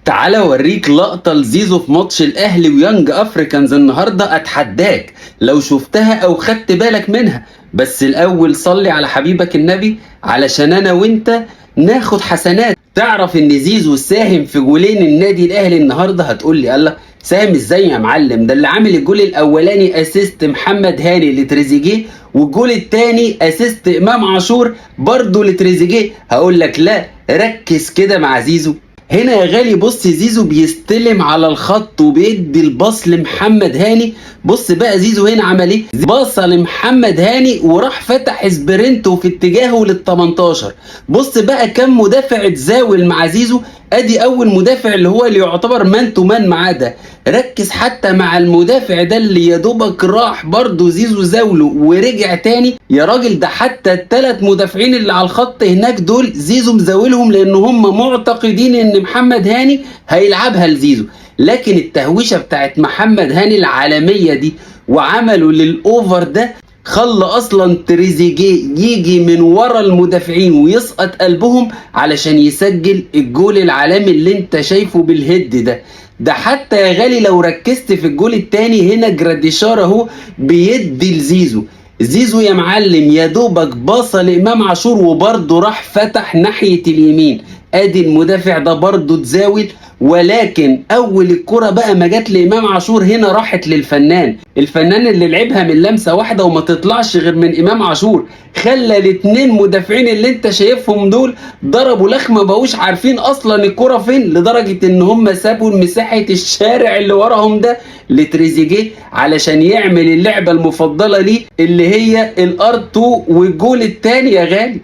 تعالى اوريك لقطة لزيزو في ماتش الاهلي ويانج افريكانز النهاردة، اتحداك لو شفتها او خدت بالك منها. بس الاول صلي على حبيبك النبي علشان انا وانت ناخد حسنات. تعرف ان زيزو ساهم في جولين النادي الاهلي النهاردة؟ هتقولي الله، ساهم ازاي يا معلم؟ ده اللي عامل الجول الاولاني اسيست محمد هاني لتريزيجيه، والجول التاني اسيست امام عاشور برضه لتريزيجيه. هقول لك لا، ركز كده مع زيزو. هنا يا غالي بص، زيزو بيستلم على الخط وبيدي الباص لمحمد هاني. بص بقى زيزو هنا عمل ايه؟ باصه لمحمد هاني وراح فتح سبرنته في اتجاهه لل18. بص بقى كم مدافع اتزاول مع زيزو. ادي اول مدافع اللي يعتبر مان تو مان معاه ده. ركز حتى مع المدافع ده اللي يا دوبك راح برضه زيزو زاوله ورجع تاني. يا راجل ده حتى الثلاث مدافعين اللي على الخط هناك دول زيزو مزاولهم، لان هم معتقدين ان محمد هاني هيلعبها لزيزو. لكن التهويشه بتاعت محمد هاني العالميه دي وعمله للاوفر ده خلى اصلا تريزيجيه يجي من ورا المدافعين ويسقط قلبهم علشان يسجل الجول العالمي اللي انت شايفه بالهيد ده. ده حتى يا غالي لو ركزت في الجول التاني هنا جراديشار اهو بيدي لزيزو. زيزو يا معلم يا دوبك باصه لامام عاشور وبرضه راح فتح ناحيه اليمين. ادي المدافع ده برضه اتزاول، ولكن اول الكرة بقى ما جت لامام عاشور هنا راحت الفنان اللي لعبها من لمسه واحده وما تطلعش غير من امام عاشور. خلى الاتنين مدافعين اللي انت شايفهم دول ضربوا لخمه، بقوش عارفين اصلا الكرة فين، لدرجه ان هم سابوا مساحه الشارع اللي وراهم ده لتريزيجيه علشان يعمل اللعبه المفضله ليه اللي هي الار2 والجول التاني يا غالي.